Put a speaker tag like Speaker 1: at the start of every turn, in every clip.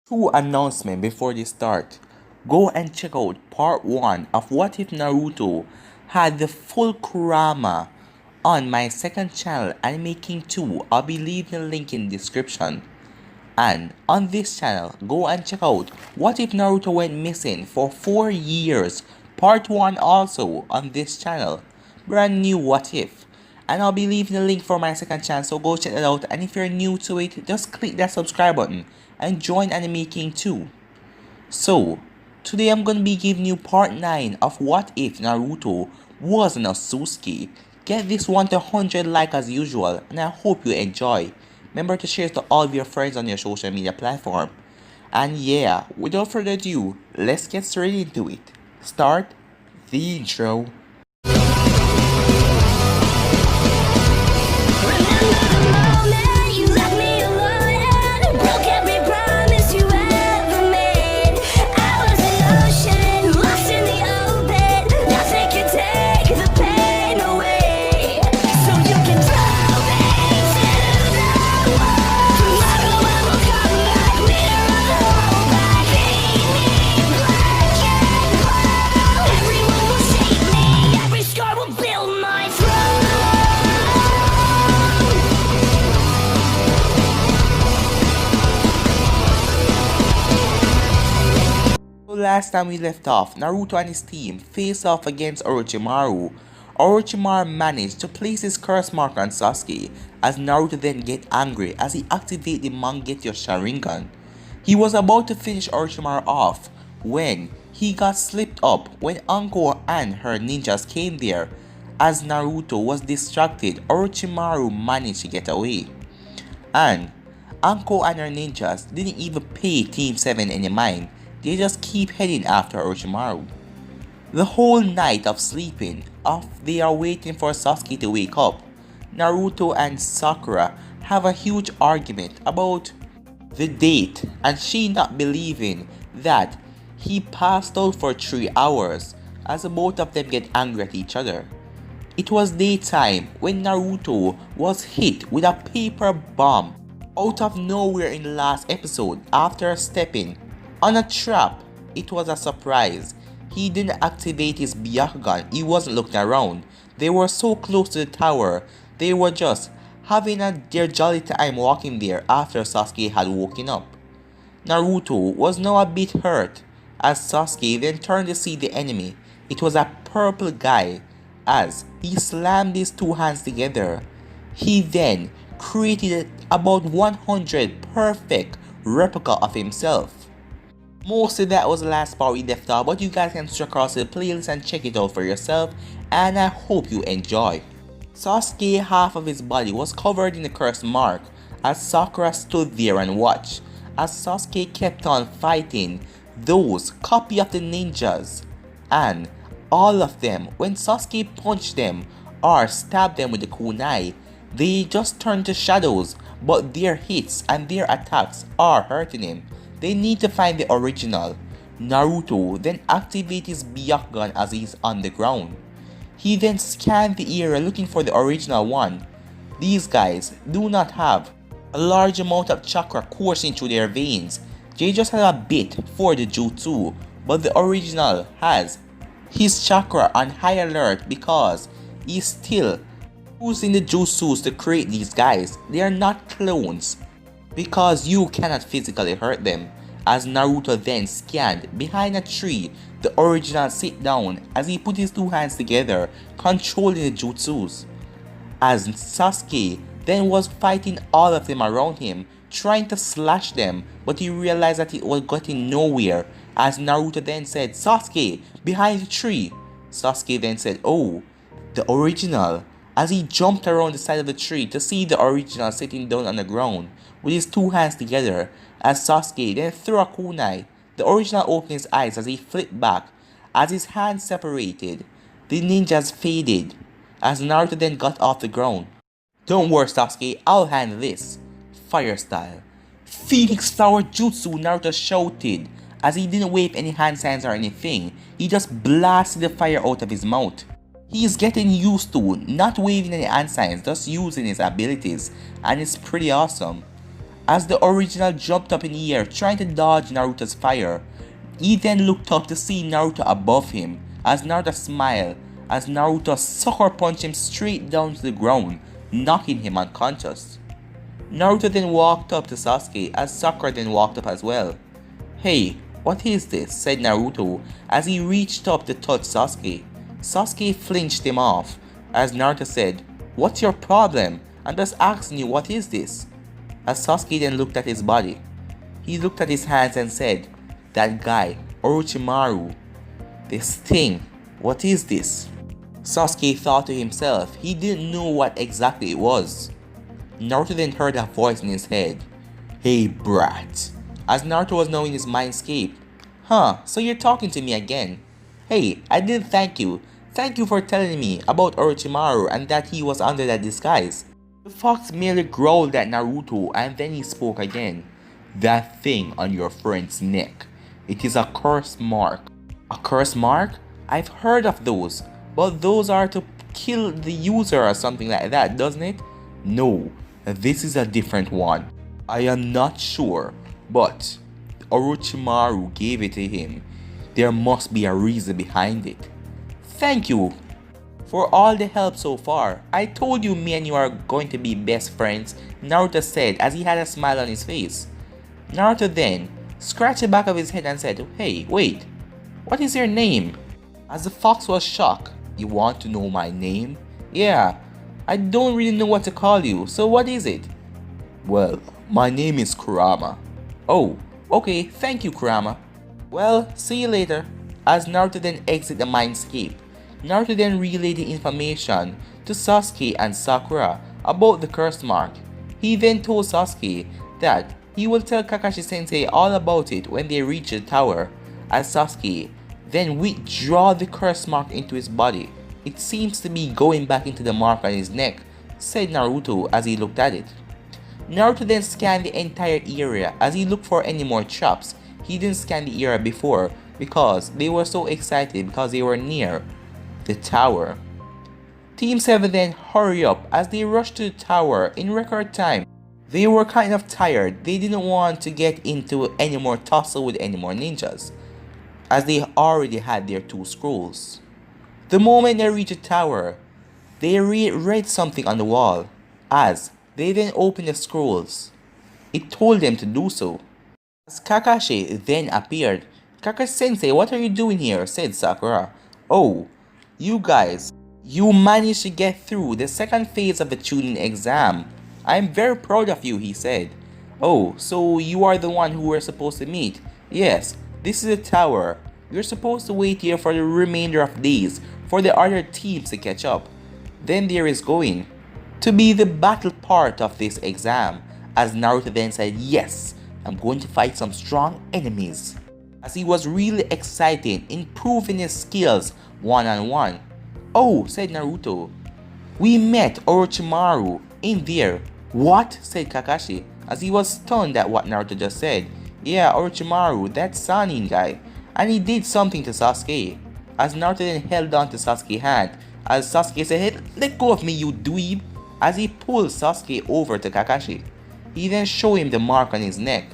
Speaker 1: Two announcements before they start. Go and check out part 1 of What If Naruto had the full Kurama on my second channel, Anime King 2. I'll be leaving a link in the description. And on this channel, go and check out What If Naruto Went Missing for 4 years, part 1 also on this channel. Brand new What If. And I'll be leaving a link for my second channel, so go check it out. And if you're new to it, just click that subscribe button and join Anime King 2. So, today I'm gonna be giving you part 9 of What If Naruto Was an Otsutsuki. Get this one to 100 like as usual, and I hope you enjoy. Remember to share it to all of your friends on your social media platform. And yeah, without further ado, let's get straight into it. Start the intro. Last time we left off, Naruto and his team faced off against Orochimaru. Orochimaru managed to place his curse mark on Sasuke, as Naruto then get angry as he activated the Mangekyou Sharingan. He was about to finish Orochimaru off when he got slipped up when Anko and her ninjas came there. As Naruto was distracted, Orochimaru managed to get away. And Anko and her ninjas didn't even pay Team 7 any mind. They just keep heading after Orochimaru. The whole night of sleeping, they are waiting for Sasuke to wake up. Naruto and Sakura have a huge argument about the date, and she not believing that he passed out for 3 hours, as both of them get angry at each other. It was daytime when Naruto was hit with a paper bomb out of nowhere in the last episode after stepping on a trap. It was a surprise. He didn't activate his Byakugan, he wasn't looking around. They were so close to the tower, they were just having their jolly time walking there after Sasuke had woken up. Naruto was now a bit hurt as Sasuke then turned to see the enemy. It was a purple guy. As he slammed his two hands together, he then created about 100 perfect replica of himself. Mostly that was the last part we left off, but you guys can switch across to the playlist and check it out for yourself, and I hope you enjoy. Sasuke, half of his body was covered in the curse mark as Sakura stood there and watched as Sasuke kept on fighting those copy of the ninjas, and all of them, when Sasuke punched them or stabbed them with the kunai, they just turned to shadows, but their hits and their attacks are hurting him. They need to find the original. Naruto then activates his Byakugan as he's on the ground. He then scanned the area looking for the original one. These guys do not have a large amount of chakra coursing through their veins. They just have a bit for the jutsu, but the original has his chakra on high alert because he's still using the jutsus to create these guys. They are not clones, because you cannot physically hurt them. As Naruto then scanned behind a tree, the original sit down as he put his two hands together, controlling the jutsus. As Sasuke then was fighting all of them around him, trying to slash them, but he realized that it was getting nowhere. As Naruto then said, "Sasuke, behind the tree." Sasuke then said, "Oh, the original," as he jumped around the side of the tree to see the original sitting down on the ground with his two hands together. As Sasuke then threw a kunai, the original opened his eyes as he flipped back. As his hands separated, the ninjas faded as Naruto then got off the ground. "Don't worry, Sasuke, I'll handle this." Fire style. "Phoenix Flower Jutsu," Naruto shouted as he didn't wave any hand signs or anything. He just blasted the fire out of his mouth. He is getting used to not waving any hand signs, just using his abilities, and it's pretty awesome. As the original jumped up in the air trying to dodge Naruto's fire, he then looked up to see Naruto above him as Naruto smiled as Naruto sucker punched him straight down to the ground, knocking him unconscious. Naruto then walked up to Sasuke as Sakura then walked up as well. "Hey, what is this?" said Naruto as he reached up to touch Sasuke. Sasuke flinched him off as Naruto said, "What's your problem? I'm just asking you, what is this?" As Sasuke then looked at his body, he looked at his hands and said, "That guy, Orochimaru. This thing, what is this?" Sasuke thought to himself he didn't know what exactly it was. Naruto then heard a voice in his head. "Hey brat." As Naruto was now in his mindscape. "Huh, so you're talking to me again. Hey, I didn't thank you. Thank you for telling me about Orochimaru and that he was under that disguise." The fox merely growled at Naruto and then he spoke again. "That thing on your friend's neck. It is a curse mark." "A curse mark? I've heard of those, but those are to kill the user or something like that, doesn't it?" "No, this is a different one. I am not sure, but Orochimaru gave it to him. There must be a reason behind it." "Thank you for all the help so far. I told you me and you are going to be best friends," Naruto said as he had a smile on his face. Naruto then scratched the back of his head and said, "Hey, wait, what is your name?" As the fox was shocked. "You want to know my name?" "Yeah, I don't really know what to call you, so what is it?" "Well, my name is Kurama." "Oh, okay, thank you Kurama." "Well, see you later." As Naruto then exited the mindscape, Naruto then relayed the information to Sasuke and Sakura about the curse mark. He then told Sasuke that he will tell Kakashi Sensei all about it when they reach the tower, as Sasuke then withdraw the curse mark into his body. "It seems to be going back into the mark on his neck," said Naruto as he looked at it. Naruto then scanned the entire area as he looked for any more traps. He didn't scan the area before because they were so excited because they were near the tower. Team 7 then hurry up as they rushed to the tower in record time. They were kind of tired. They didn't want to get into any more tussle with any more ninjas, as they already had their 2 scrolls. The moment they reached the tower, they read something on the wall. As they then opened the scrolls, it told them to do so. As Kakashi then appeared. "Kakashi Sensei, what are you doing here?" said Sakura. "Oh, you guys, you managed to get through the second phase of the tuning exam. I'm very proud of you," he said. "Oh, so you are the one who we're supposed to meet?" "Yes, this is the tower. You're supposed to wait here for the remainder of days for the other teams to catch up. Then there is going to be the battle part of this exam." As Naruto then said, "Yes, I'm going to fight some strong enemies." As he was really excited in proving his skills one-on-one. "Oh," said Naruto, "we met Orochimaru in there." "What?" said Kakashi as he was stunned at what Naruto just said. "Yeah, Orochimaru, that Sanin guy. And he did something to Sasuke." As Naruto then held on to Sasuke's hand as Sasuke said, "Hey, let go of me, you dweeb." As he pulled Sasuke over to Kakashi, he then showed him the mark on his neck.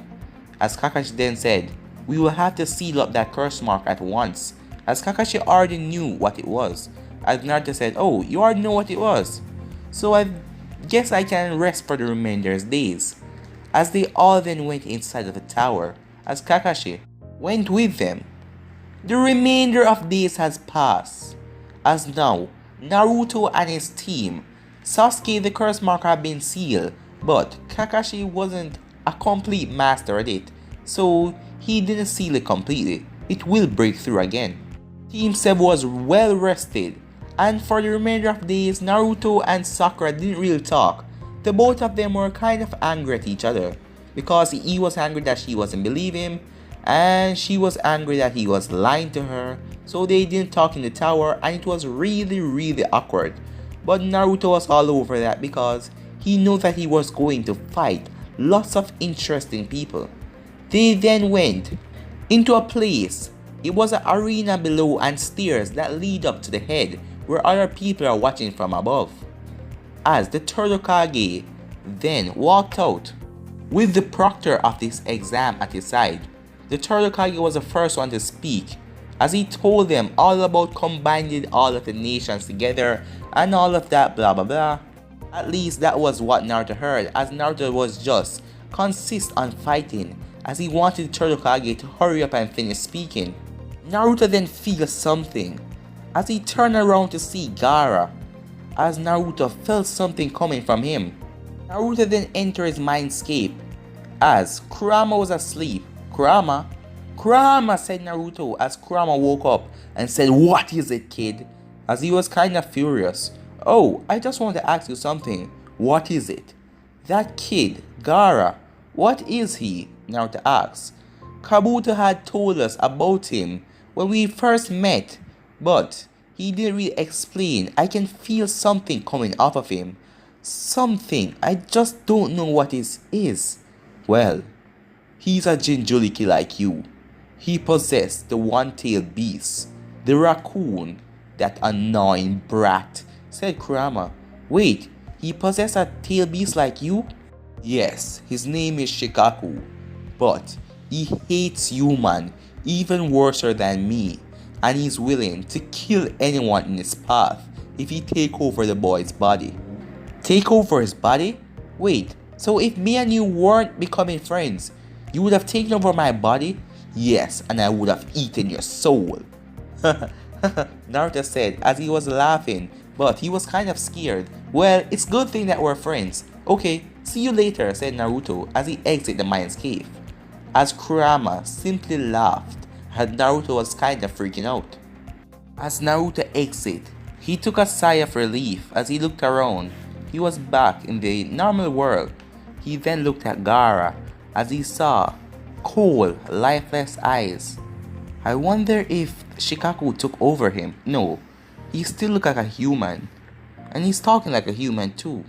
Speaker 1: As Kakashi then said, "We will have to seal up that curse mark at once." As Kakashi already knew what it was. As Naruto said, "Oh, you already know what it was. So I guess I can rest for the remainer's days." As they all then went inside of the tower, as Kakashi went with them. The remainder of days has passed. As now, Naruto and his team, Sasuke the curse mark had been sealed, but Kakashi wasn't a complete master at it, so he didn't seal it completely. It will break through again. Team 7 was well rested, and for the remainder of days, Naruto and Sakura didn't really talk. The both of them were kind of angry at each other, because he was angry that she wasn't believing him, and she was angry that he was lying to her, so they didn't talk in the tower, and it was really awkward. But Naruto was all over that because he knew that he was going to fight lots of interesting people. They then went into a place. It was an arena below and stairs that lead up to the head where other people are watching from above. As the Turtle Kage then walked out. With the proctor of this exam at his side, the third Hokage was the first one to speak, as he told them all about combining all of the nations together and all of that blah blah blah. At least that was what Naruto heard, as Naruto was just consist on fighting, as he wanted the third Hokage to hurry up and finish speaking. Naruto then feels something, as he turned around to see Gaara, as Naruto felt something coming from him. Naruto then entered his mindscape, as Kurama was asleep. Kurama? Kurama, said Naruto, as Kurama woke up and said, "What is it, kid?" As he was kinda furious. "Oh, I just want to ask you something. What is it?" "That kid, Gaara, what is he?" Naruto asked. "Kabuto had told us about him when we first met, but he didn't really explain. I can feel something coming off of him. Something, I just don't know what it is." "Well, he's a Jinchuriki like you. He possessed the one-tailed beast, the raccoon, that annoying brat," said Kurama. "Wait, he possessed a tail beast like you?" "Yes, his name is Shikaku, but he hates human even worse than me, and he's willing to kill anyone in his path if he take over the boy's body." "Take over his body? Wait, so if me and you weren't becoming friends, you would have taken over my body?" "Yes, and I would have eaten your soul." Naruto said as he was laughing, but he was kind of scared. "Well, it's good thing that we're friends. Okay, see you later," said Naruto as he exited the mind's cave. As Kurama simply laughed, and Naruto was kind of freaking out. As Naruto exited, he took a sigh of relief as he looked around. He was back in the normal world. He then looked at Gaara as he saw cold, lifeless eyes. I wonder if Shikaku took over him. No, he still looked like a human. And he's talking like a human too.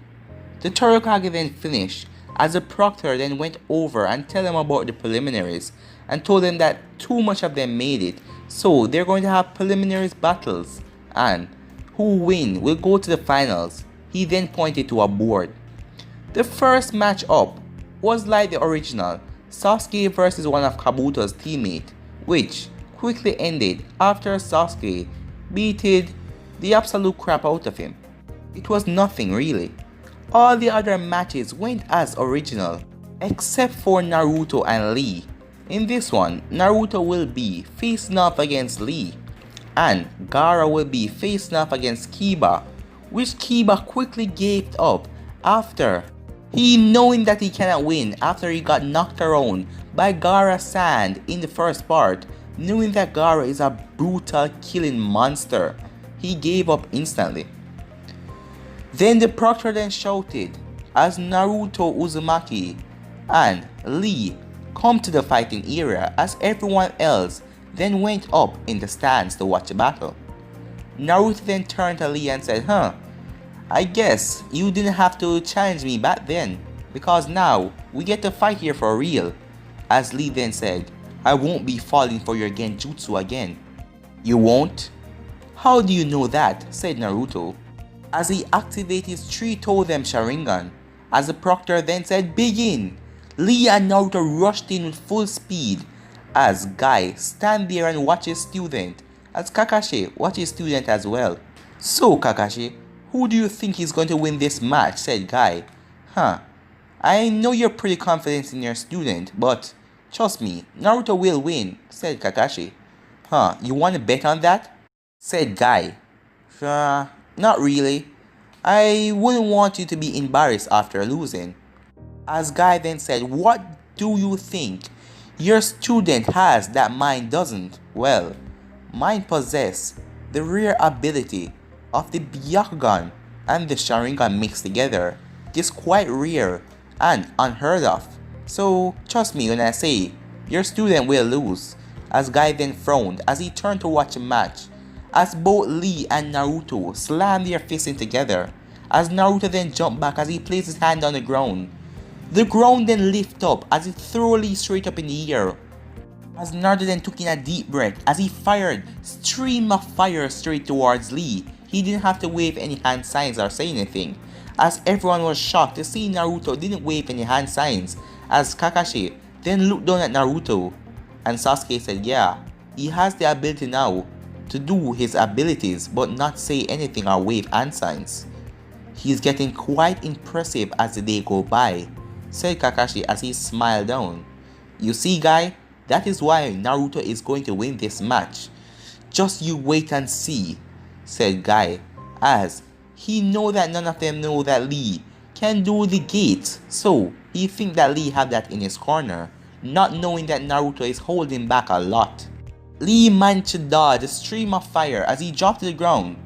Speaker 1: The third Hokage then finished, as the proctor then went over and told them about the preliminaries and told them that too much of them made it, so they're going to have preliminaries battles, and who win will go to the finals. He then pointed to a board. The first match up was like the original, Sasuke versus one of Kabuto's teammates, which quickly ended after Sasuke beated the absolute crap out of him. It was nothing really. All the other matches went as original, except for Naruto and Lee. In this one, Naruto will be facing off against Lee, and Gaara will be facing off against Kiba, which Kiba quickly gave up after he knowing that he cannot win after he got knocked around by Gaara-san in the first part. Knowing that Gaara is a brutal killing monster, he gave up instantly. Then the proctor then shouted as Naruto, Uzumaki and Lee come to the fighting area, as everyone else then went up in the stands to watch the battle. Naruto then turned to Lee and said, I guess you didn't have to challenge me back then, because now we get to fight here for real." As Lee then said, "I won't be falling for your genjutsu again." "You won't? How do you know that?" said Naruto, as he activated his three-totem Sharingan. As the proctor then said, "Begin!" Lee and Naruto rushed in with full speed, as Guy stand there and watch his student, as Kakashi watch his student as well. "So Kakashi, who do you think is going to win this match?" said Guy. I know you're pretty confident in your student, but trust me, Naruto will win," said Kakashi. You want to bet on that?" said Guy. Not really. I wouldn't want you to be embarrassed after losing." As Guy then said, "What do you think your student has that mine doesn't?" "Well, mine possess the rare ability of the Byakugan and the Sharingan mixed together. It is quite rare and unheard of. So trust me when I say your student will lose." As Guy then frowned as he turned to watch a match, as both Lee and Naruto slammed their fists in together, as Naruto then jumped back as he placed his hand on the ground. The ground then lifted up as it threw Lee straight up in the air. As Naruto then took in a deep breath as he fired stream of fire straight towards Lee. He didn't have to wave any hand signs or say anything, as everyone was shocked to see Naruto didn't wave any hand signs, as Kakashi then looked down at Naruto, and Sasuke said, yeah, he has the ability now to do his abilities but not say anything or wave hand signs. He's getting quite impressive as the day go by, said Kakashi as he smiled down. You see, guy, that is why Naruto is going to win this match. Just you wait and see, said Guy, as he know that none of them know that Lee can do the gate, so he think that Lee have that in his corner, not knowing that Naruto is holding back a lot. Lee managed to dodge a stream of fire as he dropped to the ground.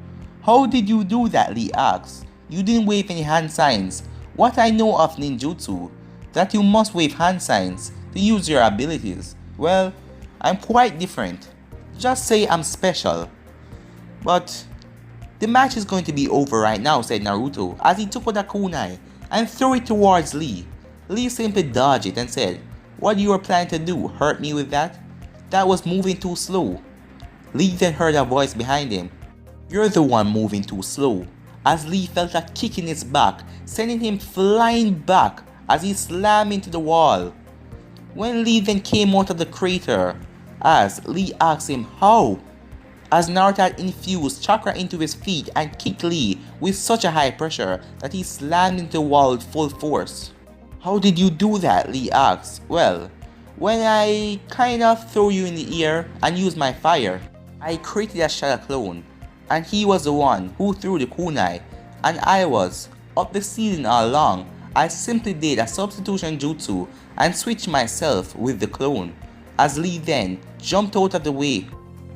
Speaker 1: How did you do that? Lee asked. You didn't wave any hand signs. What I know of ninjutsu, that you must wave hand signs to use your abilities. Well, I'm quite different. Just say I'm special. But the match is going to be over right now, said Naruto as he took out a kunai and threw it towards Lee. Lee simply dodged it and said, what you were planning to do, hurt me with that? That was moving too slow. Lee then heard a voice behind him. You're the one moving too slow, as Lee felt a kick in his back, sending him flying back as he slammed into the wall. When Lee then came out of the crater, as Lee asked him how, as Naruto had infused chakra into his feet and kicked Lee with such a high pressure that he slammed into the wall with full force. How did you do that? Lee asked. Well, when I kind of threw you in the air and used my fire, I created a shadow clone, and he was the one who threw the kunai, and I was up the ceiling all along. I simply did a substitution jutsu and switched myself with the clone, as Lee then jumped out of the way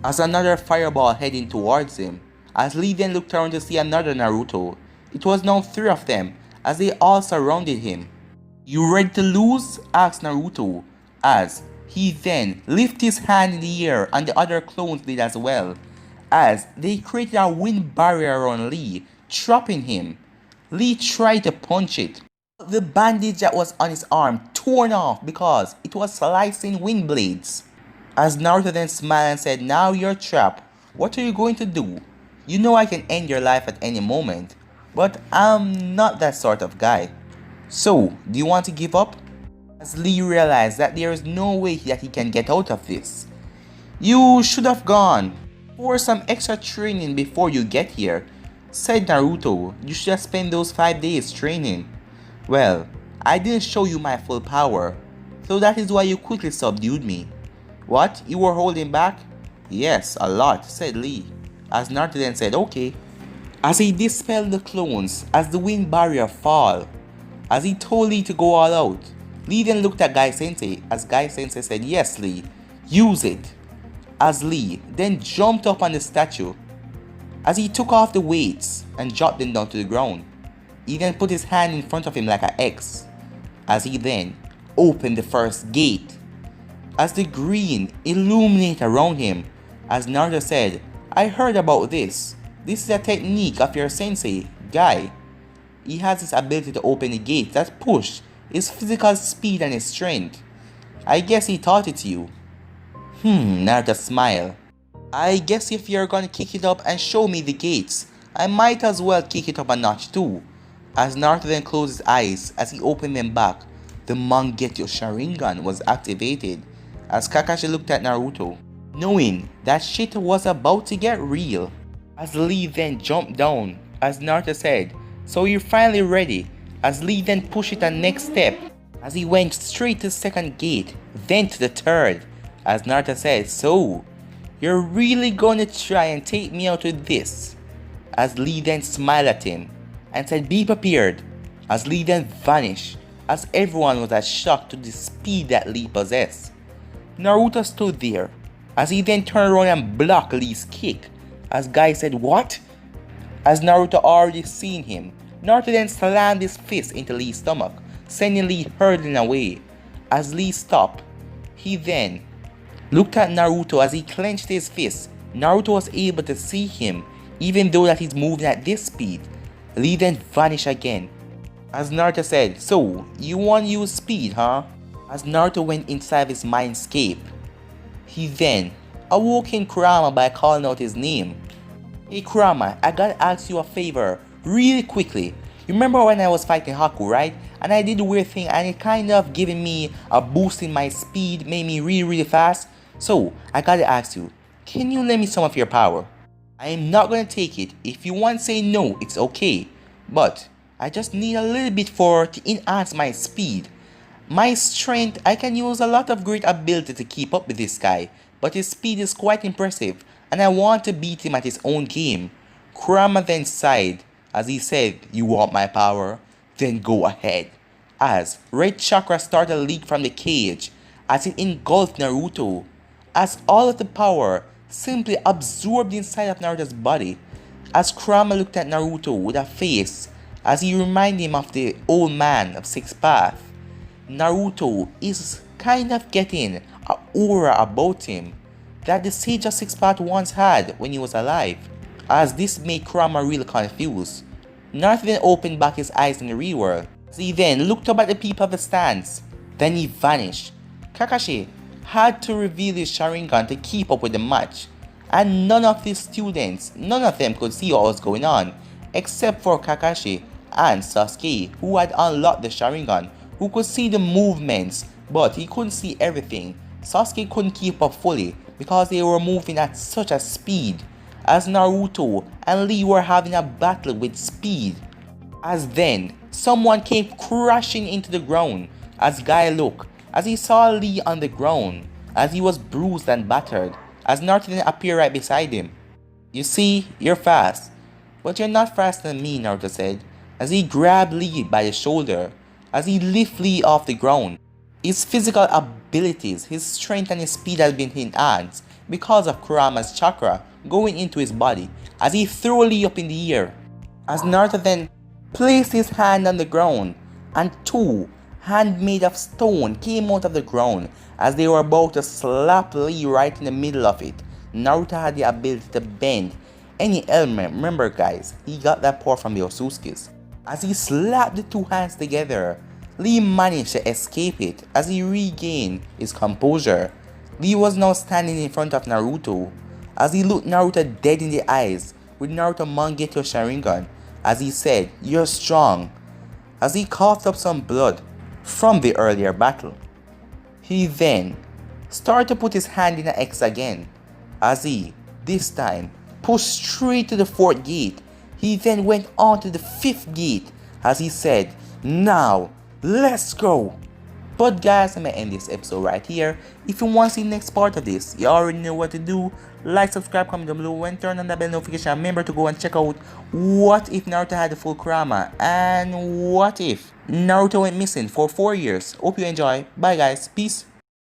Speaker 1: as another fireball heading towards him. As Lee then looked around to see another Naruto, it was now 3 of them as they all surrounded him. You ready to lose? Asked Naruto, as he then lifted his hand in the air and the other clones did as well, as they created a wind barrier around Lee, trapping him. Lee tried to punch it. The bandage that was on his arm torn off because it was slicing wind blades. As Naruto then smiled and said, now you're trapped. What are you going to do? You know I can end your life at any moment, but I'm not that sort of guy. So, do you want to give up? As Lee realized that there is no way that he can get out of this. You should have gone for some extra training before you get here, said Naruto. You should have spent those 5 days training. Well, I didn't show you my full power, so that is why you quickly subdued me. What? You were holding back? Yes, a lot, said Lee, as Naruto then said, okay. As he dispelled the clones as the wind barrier fall, as he told Lee to go all out, Lee then looked at Guy Sensei as Guy Sensei said, yes Lee, use it. As Lee then jumped up on the statue, as he took off the weights and dropped them down to the ground. He then put his hand in front of him like an X, as he then opened the first gate. As the green illuminated around him, as Naruto said, I heard about this. This is a technique of your sensei, Guy. He has this ability to open the gate that push his physical speed and his strength. I guess he taught it to you. Naruto smiled. I guess if you're gonna kick it up and show me the gates, I might as well kick it up a notch too. As Naruto then closed his eyes as he opened them back, the Mangekyou Sharingan was activated. As Kakashi looked at Naruto, knowing that shit was about to get real. As Lee then jumped down, as Naruto said, so you're finally ready. As Lee then pushed it a next step, as he went straight to the second gate, then to the third. As Naruto said, so you're really gonna try and take me out with this? As Lee then smiled at him and said, be prepared. As Lee then vanished, as everyone was as shocked to the speed that Lee possessed. Naruto stood there, as he then turned around and blocked Lee's kick. As Guy said, what? As Naruto already seen him, Naruto then slammed his fist into Lee's stomach, sending Lee hurtling away. As Lee stopped, he then looked at Naruto as he clenched his fist. Naruto was able to see him, even though that he's moving at this speed. Lee then vanished again. As Naruto said, so you want to use speed, huh? As Naruto went inside his mindscape, he then awoke in Kurama by calling out his name. Hey Kurama, I gotta ask you a favor really quickly. You remember when I was fighting Haku, right? and I did the weird thing, and it kind of giving me a boost in my speed, made me really fast. So I gotta ask you, can you lend me some of your power? I am not gonna take it. If you want to say no, it's okay, but I just need a little bit to enhance my speed. My strength, I can use a lot of great ability to keep up with this guy, but his speed is quite impressive, and I want to beat him at his own game. Kurama then sighed as he said, "You want my power? Then go ahead." As red chakra started to leak from the cage as it engulfed Naruto, as all of the power simply absorbed inside of Naruto's body. As Kurama looked at Naruto with a face as he reminded him of the old man of Sixth Path. Naruto is kind of getting an aura about him that the Sage of Sixth Path once had when he was alive, as this made Kurama really confused. Naruto then opened back his eyes in the real world, as he then looked up at the people of the stands, then he vanished. Kakashi had to reveal his Sharingan to keep up with the match, and none of the students, none of them could see what was going on, except for Kakashi and Sasuke, who had unlocked the Sharingan, who could see the movements, but he couldn't see everything. Sasuke couldn't keep up fully because they were moving at such a speed, as Naruto and Lee were having a battle with speed. As then, someone came crashing into the ground as Guy looked, as he saw Lee on the ground, as he was bruised and battered, as Naruto then appeared right beside him. "You see, you're fast, but you're not faster than me," Naruto said, as he grabbed Lee by the shoulder, as he lifted Lee off the ground. His physical abilities, his strength and his speed had been enhanced because of Kurama's chakra going into his body, as he threw Lee up in the air. As Naruto then placed his hand on the ground, and two hands made of stone came out of the ground as they were about to slap Lee right in the middle of it. Naruto had the ability to bend any element. Remember guys, he got that power from the Otsutsukis. As he slapped the two hands together, Lee managed to escape it as he regained his composure. Lee was now standing in front of Naruto as he looked Naruto dead in the eyes with Naruto Mangeto Sharingan, as he said, "You're strong," as he coughed up some blood from the earlier battle. He then started to put his hand in an X again, as he, this time, pushed straight to the fourth gate. He then went on to the fifth gate as he said, "Now, let's go." But guys, I'm gonna end this episode right here. If you want to see the next part of this, you already know what to do. Like, subscribe, comment down below, and turn on the bell notification. Remember to go and check out what if Naruto had the full Kurama, and what if Naruto went missing for 4 years. Hope you enjoy. Bye guys, peace.